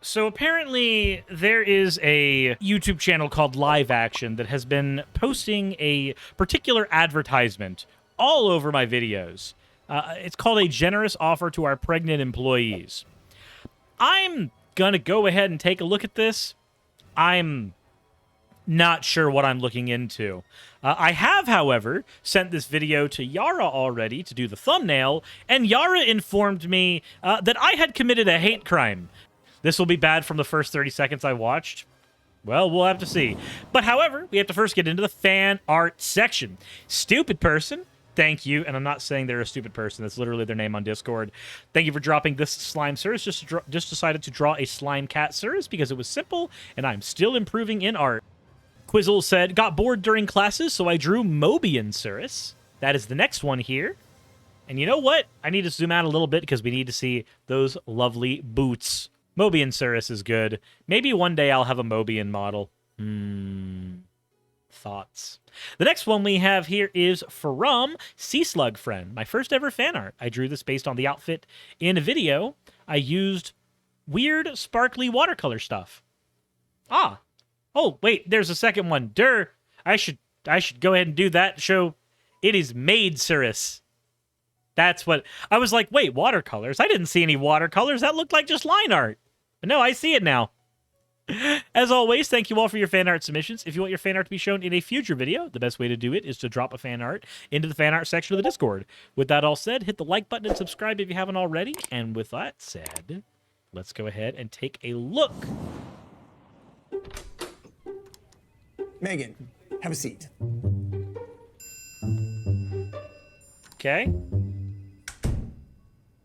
So apparently there is a YouTube channel called Live Action that has been posting a particular advertisement all over my videos. It's called a generous offer to our pregnant employees. I'm gonna go ahead and take a look at this. I'm not sure what I'm looking into. I have, however, sent this video to Yara already to do the thumbnail, and Yara informed me that I had committed a hate crime. This will be bad from the first 30 seconds I watched. Well, we'll have to see. But however, we have to first get into the fan art section. Stupid person, thank you. And I'm not saying they're a stupid person. That's literally their name on Discord. Thank you for dropping this slime Suris. Just decided to draw a slime cat Suris because it was simple, and I'm still improving in art. Quizzle said, got bored during classes, so I drew Mobian Suris. That is the next one here. And you know what? I need to zoom out a little bit because we need to see those lovely boots. Mobian Suris is good. Maybe one day I'll have a Mobian model. Thoughts. The next one we have here is from Sea Slug Friend, my first ever fan art. I drew this based on the outfit in a video. I used weird, sparkly watercolor stuff. Ah. Oh, wait, there's a second one. I should go ahead and do that. Show it is made Suris. That's what I was like. Wait, watercolors? I didn't see any watercolors. That looked like just line art. But no, I see it now. As always, thank you all for your fan art submissions. If you want your fan art to be shown in a future video, the best way to do it is to drop a fan art into the fan art section of the Discord. With that all said, hit the like button and subscribe if you haven't already. And with that said, let's go ahead and take a look. Megan, have a seat. Okay.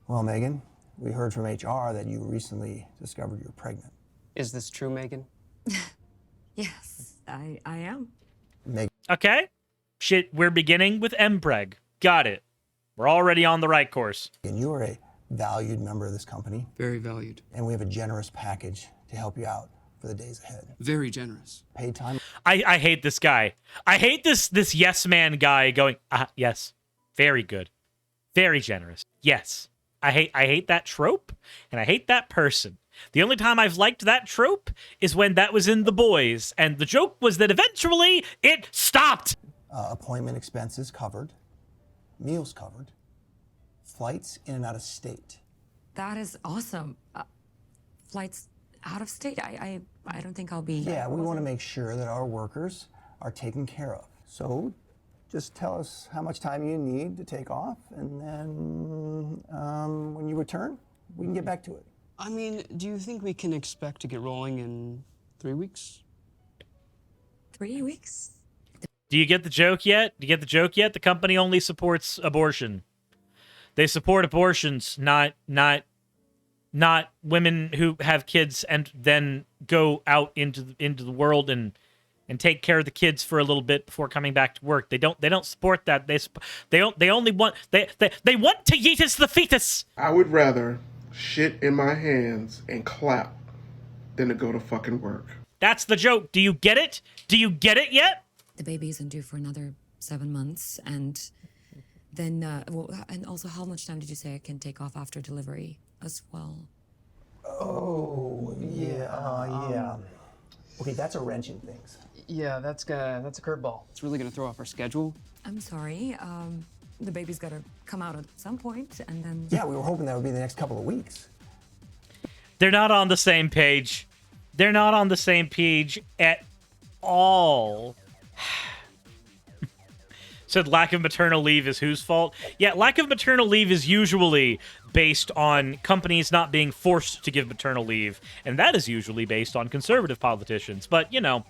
Well, Megan, we heard from HR that you recently discovered you're pregnant. Is this true, Megan? Yes, I am. Megan. Okay. Shit, we're beginning with mpreg. Got it. We're already on the right course. You are a valued member of this company. Very valued. And we have a generous package to help you out for the days ahead. Very generous. Paid time. I hate this guy. I hate this yes man guy going, yes. Very good. Very generous. Yes. I hate that trope, and I hate that person. The only time I've liked that trope is when that was in The Boys, and the joke was that eventually it stopped. Appointment expenses covered. Meals covered. Flights in and out of state. That is awesome. Flights out of state. I don't think I'll be. Yeah, we want to make sure that our workers are taken care of. So just tell us how much time you need to take off, and then when you return, we can get back to it. I mean, do you think we can expect to get rolling in 3 weeks? 3 weeks? Do you get the joke yet? Do you get the joke yet? The company only supports abortion. They support abortions, not women who have kids and then go out into the world and take care of the kids for a little bit before coming back to work. They don't support that. They only want they want to yeetus the fetus. I would rather shit in my hands and clap than to go to fucking work. That's the joke. Do you get it? Do you get it yet? The baby isn't due for another 7 months, and then and also, how much time did you say I can take off after delivery as well? Oh, yeah. Okay, that's a wrench in things. Yeah, that's a curveball. It's really gonna throw off our schedule. I'm sorry. The baby's got to come out at some point, and then. Yeah, we were hoping that would be the next couple of weeks. They're not on the same page. They're not on the same page at all. Said lack of maternal leave is whose fault? Yeah, lack of maternal leave is usually based on companies not being forced to give maternal leave, and that is usually based on conservative politicians. But, you know,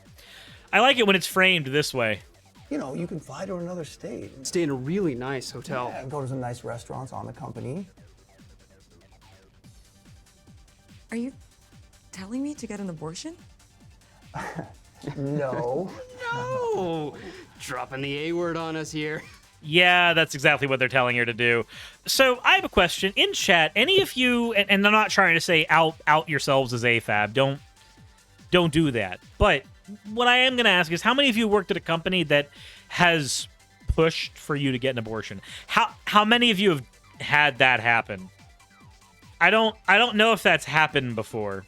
I like it when it's framed this way. You know, you can fly to another state. Stay in a really nice hotel. Yeah, go to some nice restaurants on the company. Are you telling me to get an abortion? No. No! Dropping the A word on us here. Yeah, that's exactly what they're telling her to do. So I have a question. In chat, any of you, and I'm not trying to say out yourselves as AFAB, don't do that. But what I am going to ask is, how many of you worked at a company that has pushed for you to get an abortion? How many of you have had that happen? I don't know if that's happened before.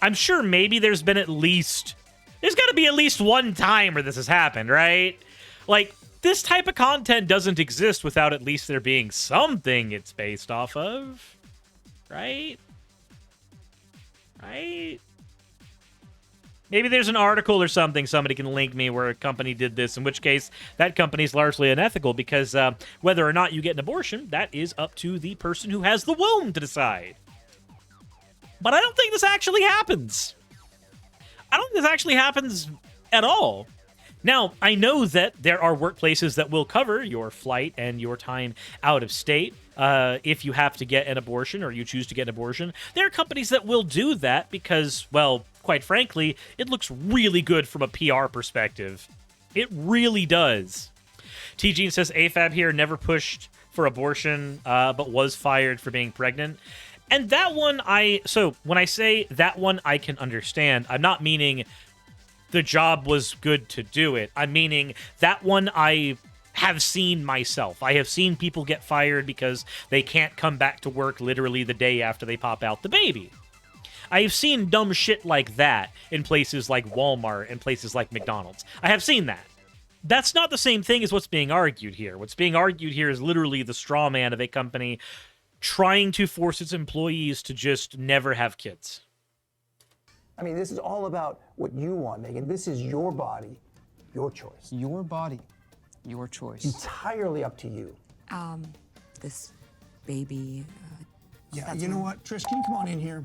I'm sure maybe there's got to be at least one time where this has happened, right? Like, this type of content doesn't exist without at least there being something it's based off of, right? Right? Maybe there's an article or something somebody can link me where a company did this, in which case that company's largely unethical because whether or not you get an abortion, that is up to the person who has the womb to decide. But I don't think this actually happens. I don't think this actually happens at all. Now, I know that there are workplaces that will cover your flight and your time out of state if you have to get an abortion or you choose to get an abortion. There are companies that will do that because, well, quite frankly, it looks really good from a PR perspective. It really does. T-Gene says, AFAB here never pushed for abortion, but was fired for being pregnant. And that one, so when I say that one I can understand, I'm not meaning the job was good to do it. I'm meaning that one I have seen myself. I have seen people get fired because they can't come back to work literally the day after they pop out the baby. I've seen dumb shit like that in places like Walmart and places like McDonald's. I have seen that. That's not the same thing as what's being argued here. What's being argued here is literally the straw man of a company trying to force its employees to just never have kids. I mean, this is all about what you want, Megan. This is your body, your choice. Your body, your choice. Entirely up to you. This baby. Yeah, you know what, Trish, can you come on in here?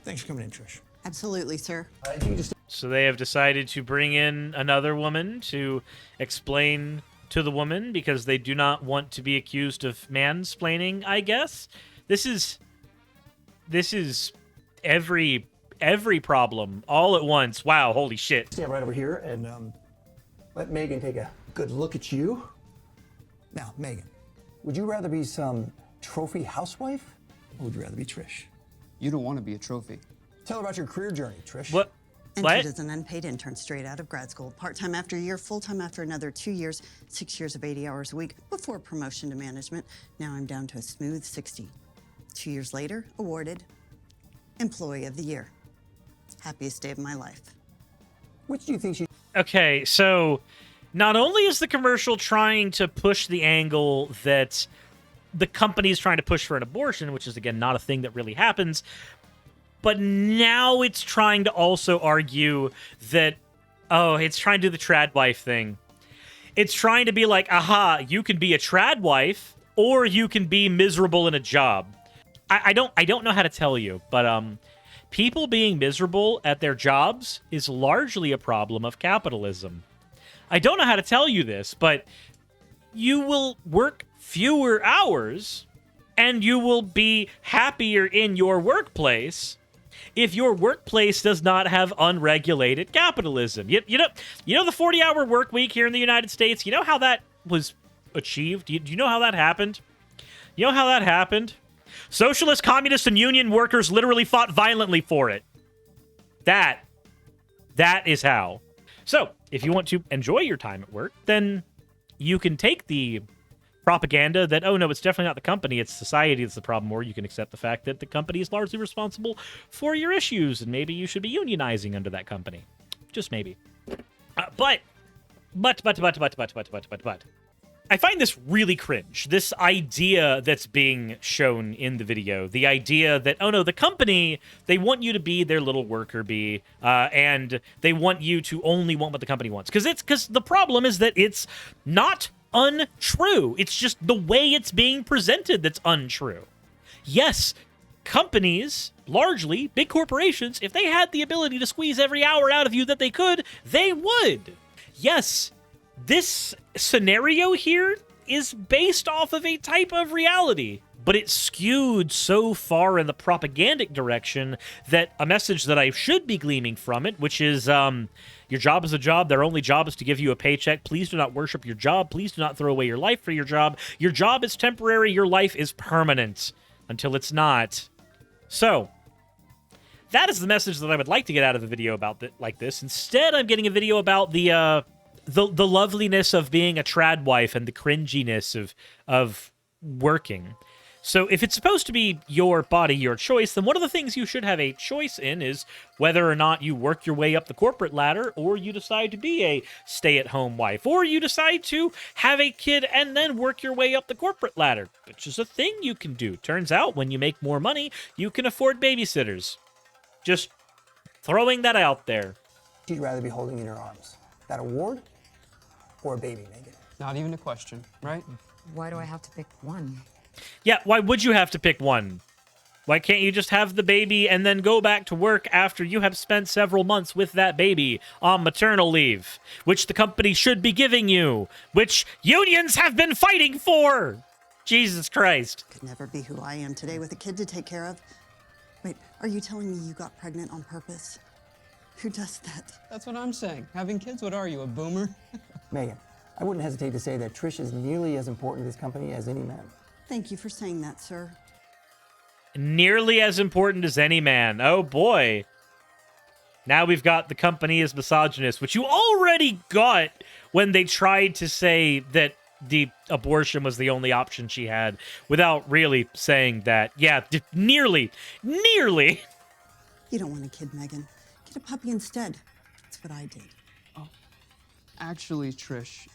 Thanks for coming in, Trish. Absolutely, sir. So they have decided to bring in another woman to explain to the woman because they do not want to be accused of mansplaining, I guess. This is every problem all at once. Wow, holy shit. Stand right over here and let Megan take a good look at you. Now, Megan, would you rather be some trophy housewife or would you rather be Trish? You don't want to be a trophy. Tell her about your career journey, Trish. What? Entered as an unpaid intern straight out of grad school, part-time after a year, full-time after another 2 years, 6 years of 80 hours a week before promotion to management. Now I'm down to a smooth 60. 2 years later, awarded Employee of the Year. Happiest day of my life. Which do you think she... Okay, so not only is the commercial trying to push the angle that the company is trying to push for an abortion, which is, again, not a thing that really happens, but now it's trying to also argue that, oh, it's trying to do the trad wife thing. It's trying to be like, aha, you can be a trad wife, or you can be miserable in a job. I don't know how to tell you, but people being miserable at their jobs is largely a problem of capitalism. I don't know how to tell you this, but you will work fewer hours, and you will be happier in your workplace if your workplace does not have unregulated capitalism. You know the 40-hour work week here in the United States? You know how that was achieved? Do you know how that happened? You know how that happened? Socialist, communist, and union workers literally fought violently for it. That is how. So, if you want to enjoy your time at work, then you can take the propaganda that, oh no, it's definitely not the company, it's society that's the problem, or you can accept the fact that the company is largely responsible for your issues, and maybe you should be unionizing under that company. Just maybe. But. I find this really cringe. This idea that's being shown in the video. The idea that, oh no, the company, they want you to be their little worker bee, and they want you to only want what the company wants. Because the problem is that it's not untrue. It's just the way it's being presented that's untrue. Yes, companies, largely, big corporations, if they had the ability to squeeze every hour out of you that they could, they would. Yes, this scenario here is based off of a type of reality, but it's skewed so far in the propagandic direction that a message that I should be gleaming from it, which is, your job is a job. Their only job is to give you a paycheck. Please do not worship your job. Please do not throw away your life for your job. Your job is temporary. Your life is permanent until it's not. So, that is the message that I would like to get out of a video about like this. Instead, I'm getting a video about the loveliness of being a trad wife and the cringiness of working. So if it's supposed to be your body, your choice, then one of the things you should have a choice in is whether or not you work your way up the corporate ladder, or you decide to be a stay-at-home wife, or you decide to have a kid and then work your way up the corporate ladder, which is a thing you can do. Turns out when you make more money, you can afford babysitters. Just throwing that out there. She'd rather be holding in her arms. That award or a baby, Megan? Not even a question, right? Why do I have to pick one? Yeah, why would you have to pick one? Why can't you just have the baby and then go back to work after you have spent several months with that baby on maternal leave, which the company should be giving you, which unions have been fighting for? Jesus Christ. Could never be who I am today with a kid to take care of. Wait, are you telling me you got pregnant on purpose? Who does that? That's what I'm saying. Having kids, what are you, a boomer? Megan, I wouldn't hesitate to say that Trish is nearly as important to this company as any man. Thank you for saying that, sir. Nearly as important as any man. Oh boy. Now we've got the company as misogynist, which you already got when they tried to say that the abortion was the only option she had, without really saying that. Yeah, nearly. Nearly. You don't want a kid, Megan. Get a puppy instead. That's what I did. Actually, Trish,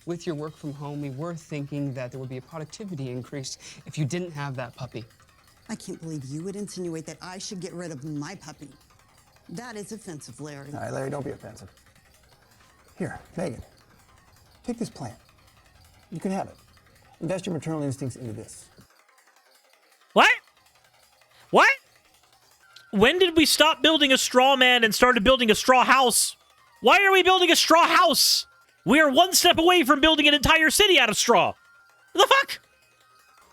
with your work from home, we were thinking that there would be a productivity increase if you didn't have that puppy. I can't believe you would insinuate that I should get rid of my puppy. That is offensive, Larry. All right, Larry, don't be offensive. Here, Megan, take this plant. You can have it. Invest your maternal instincts into this. What? What? When did we stop building a straw man and started building a straw house? Why are we building a straw house? We are one step away from building an entire city out of straw. What the fuck?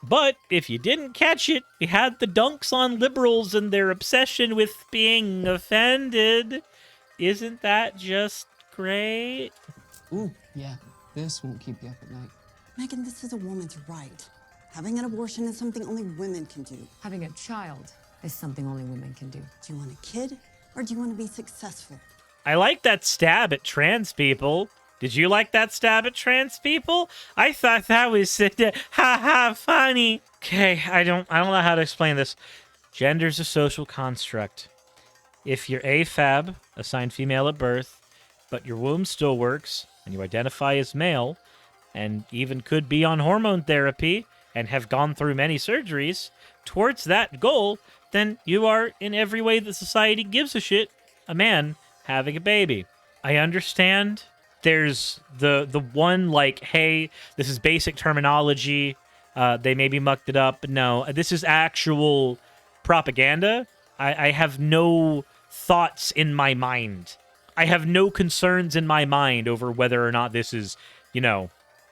But if you didn't catch it, we had the dunks on liberals and their obsession with being offended. Isn't that just great? Ooh, yeah, this won't keep you up at night. Megan, this is a woman's right. Having an abortion is something only women can do. Having a child is something only women can do. Do you want a kid or do you want to be successful? I like that stab at trans people. Did you like that stab at trans people? I thought that was funny. Okay, I don't know how to explain this. Gender's a social construct. If you're AFAB, assigned female at birth, but your womb still works, and you identify as male, and even could be on hormone therapy, and have gone through many surgeries, towards that goal, then you are, in every way that society gives a shit, a man having a baby. I understand there's the one, like, hey, this is basic terminology, they maybe mucked it up, but no, this is actual propaganda. I have no thoughts in my mind. I have no concerns in my mind over whether or not this is,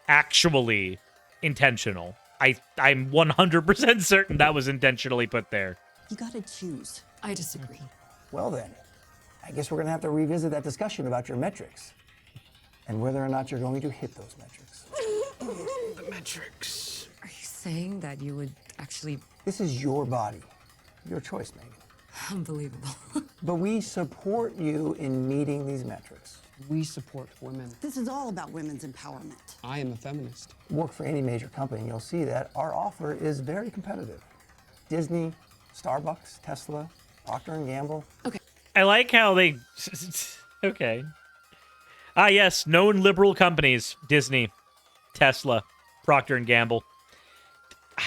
actually intentional. I'm 100% certain that was intentionally put there. You gotta choose. I disagree. Well then, I guess we're going to have to revisit that discussion about your metrics and whether or not you're going to hit those metrics. The metrics. Are you saying that you would actually... This is your body, your choice, Megan. Unbelievable. But we support you in meeting these metrics. We support women. This is all about women's empowerment. I am a feminist. Work for any major company, you'll see that our offer is very competitive. Disney, Starbucks, Tesla, Procter & Gamble. Okay. I like how they... Okay. Ah, yes, known liberal companies. Disney, Tesla, Procter & Gamble.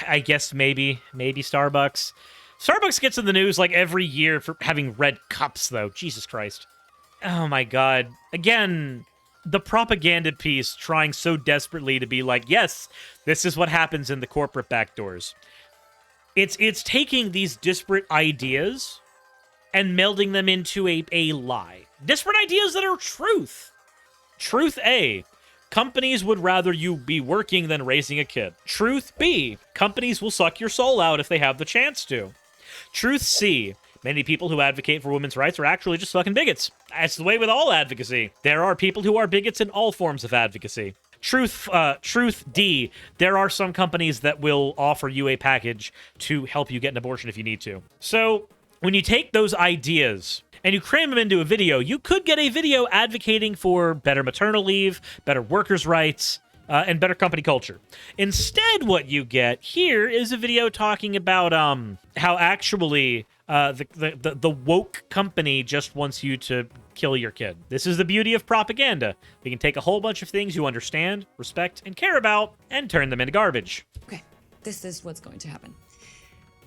I guess maybe Starbucks. Starbucks gets in the news like every year for having red cups, though. Jesus Christ. Oh, my God. Again, the propaganda piece trying so desperately to be like, yes, this is what happens in the corporate backdoors. It's taking these disparate ideas and melding them into a lie. Disparate ideas that are truth. Truth A, companies would rather you be working than raising a kid. Truth B, companies will suck your soul out if they have the chance to. Truth C, many people who advocate for women's rights are actually just fucking bigots. That's the way with all advocacy. There are people who are bigots in all forms of advocacy. Truth D, there are some companies that will offer you a package to help you get an abortion if you need to. So when you take those ideas and you cram them into a video, you could get a video advocating for better maternal leave, better workers' rights, and better company culture. Instead, what you get here is a video talking about how actually the woke company just wants you to kill your kid. This is the beauty of propaganda. We can take a whole bunch of things you understand, respect, and care about and turn them into garbage. Okay, this is what's going to happen.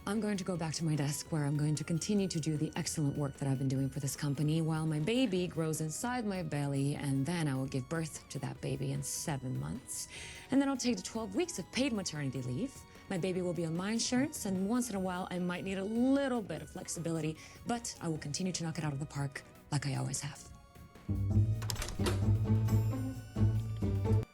I'm going to go back to my desk where I'm going to continue to do the excellent work that I've been doing for this company while my baby grows inside my belly, and then I will give birth to that baby in 7 months. And then I'll take the 12 weeks of paid maternity leave. My baby will be on my insurance, and once in a while I might need a little bit of flexibility, but I will continue to knock it out of the park like I always have.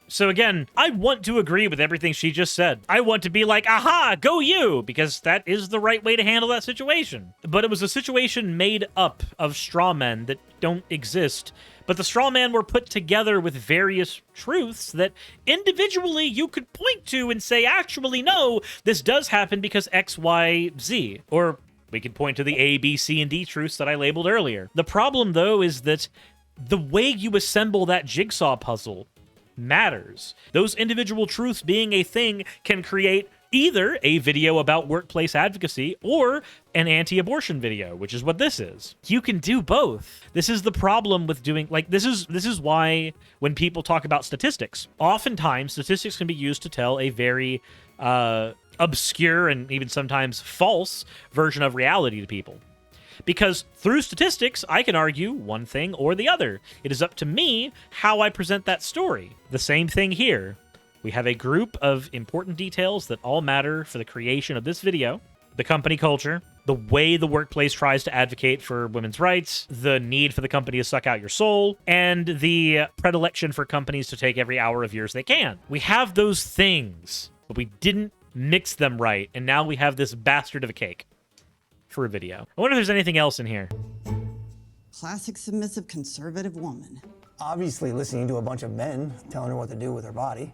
So again, I want to agree with everything she just said. I want to be like, aha, go you, because that is the right way to handle that situation. But it was a situation made up of straw men that don't exist. But the straw men were put together with various truths that individually you could point to and say, actually, no, this does happen because X, Y, Z. Or we could point to the A, B, C, and D truths that I labeled earlier. The problem, though, is that the way you assemble that jigsaw puzzle matters. Those individual truths being a thing can create either a video about workplace advocacy or an anti-abortion video, which is what this is. You can do both. This is the problem with doing, like, this is why when people talk about statistics, oftentimes statistics can be used to tell a very obscure and even sometimes false version of reality to people. Because through statistics, I can argue one thing or the other. It is up to me how I present that story. The same thing here. We have a group of important details that all matter for the creation of this video. The company culture, the way the workplace tries to advocate for women's rights, the need for the company to suck out your soul, and the predilection for companies to take every hour of yours they can. We have those things, but we didn't mix them right, and now we have this bastard of a cake for a video. I wonder if there's anything else in here. Classic submissive conservative woman. Obviously listening to a bunch of men telling her what to do with her body.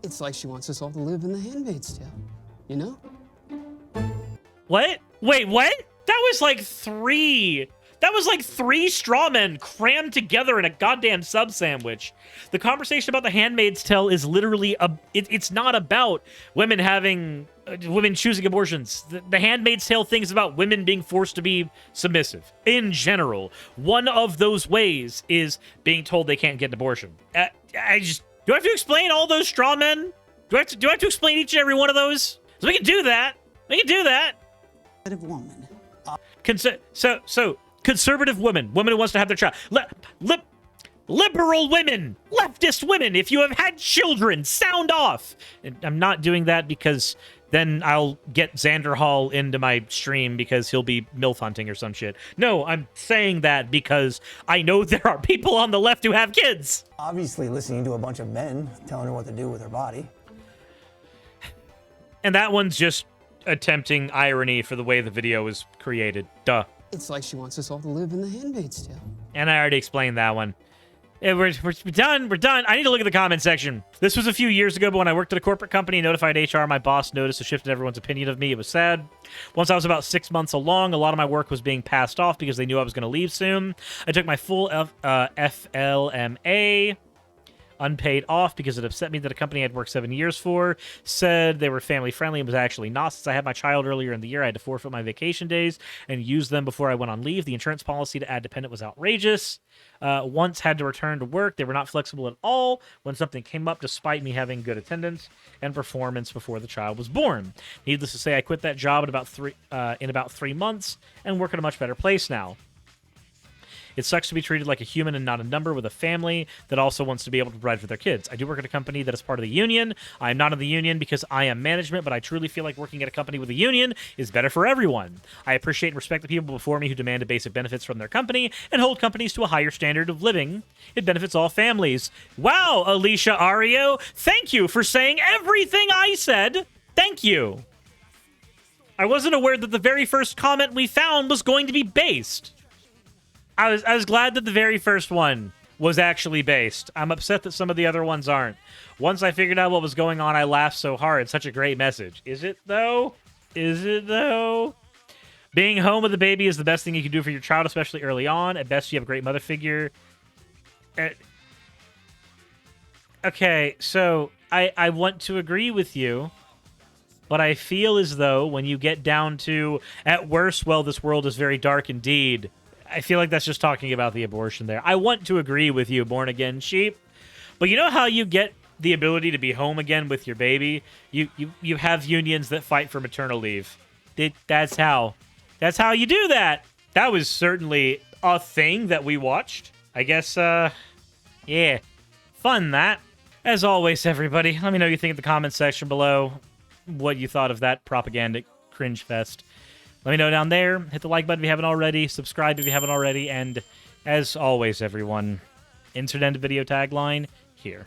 It's like she wants us all to live in The Handmaid's Tale, you know? What? Wait, what? That was like three straw men crammed together in a goddamn sub sandwich. The conversation about The Handmaid's Tale is literally it's not about women having women choosing abortions. The Handmaid's Tale thing is about women being forced to be submissive in general. One of those ways is being told they can't get an abortion. Do I have to explain all those straw men? Do I have to explain each and every one of those? So we can do that. We can do that. Woman. Conservative women who wants to have their child. Liberal women, leftist women, if you have had children, sound off. And I'm not doing that because then I'll get Xander Hall into my stream because he'll be MILF hunting or some shit. No, I'm saying that because I know there are people on the left who have kids. Obviously listening to a bunch of men telling her what to do with her body. And that one's just attempting irony for the way the video was created. Duh. It's like she wants us all to live in The Handmaid's Tale. And I already explained that one. Yeah, we're done. We're done. I need to look at the comment section. This was a few years ago, but when I worked at a corporate company, notified HR, my boss noticed a shift in everyone's opinion of me. It was sad. Once I was about 6 months along, a lot of my work was being passed off because they knew I was going to leave soon. I took my full FLMA unpaid off because it upset me that a company I'd worked 7 years for said they were family friendly and was actually not. Since I had my child earlier in the year, I had to forfeit my vacation days and use them before I went on leave. The insurance policy to add dependent was outrageous. Once had to return to work. They were not flexible at all when something came up, despite me having good attendance and performance before the child was born. Needless to say, I quit that job in about 3 months and work at a much better place now. It sucks to be treated like a human and not a number with a family that also wants to be able to provide for their kids. I do work at a company that is part of the union. I am not in the union because I am management, but I truly feel like working at a company with a union is better for everyone. I appreciate and respect the people before me who demanded basic benefits from their company and hold companies to a higher standard of living. It benefits all families. Wow, Alicia Ario, thank you for saying everything I said. Thank you. I wasn't aware that the very first comment we found was going to be based. I was glad that the very first one was actually based. I'm upset that some of the other ones aren't. Once I figured out what was going on, I laughed so hard. Such a great message. Is it, though? Is it, though? Being home with a baby is the best thing you can do for your child, especially early on. At best, you have a great mother figure. Okay, so I want to agree with you, but I feel as though when you get down to, at worst, well, this world is very dark indeed, I feel like that's just talking about the abortion there. I want to agree with you, born-again sheep, but you know how you get the ability to be home again with your baby? You have unions that fight for maternal leave. That's how you do that. That was certainly a thing that we watched. I guess, yeah, fun that. As always, everybody, let me know what you think in the comments section below, what you thought of that propagandic cringe fest. Let me know down there. Hit the like button if you haven't already. Subscribe if you haven't already. And as always, everyone, insert end video tagline here.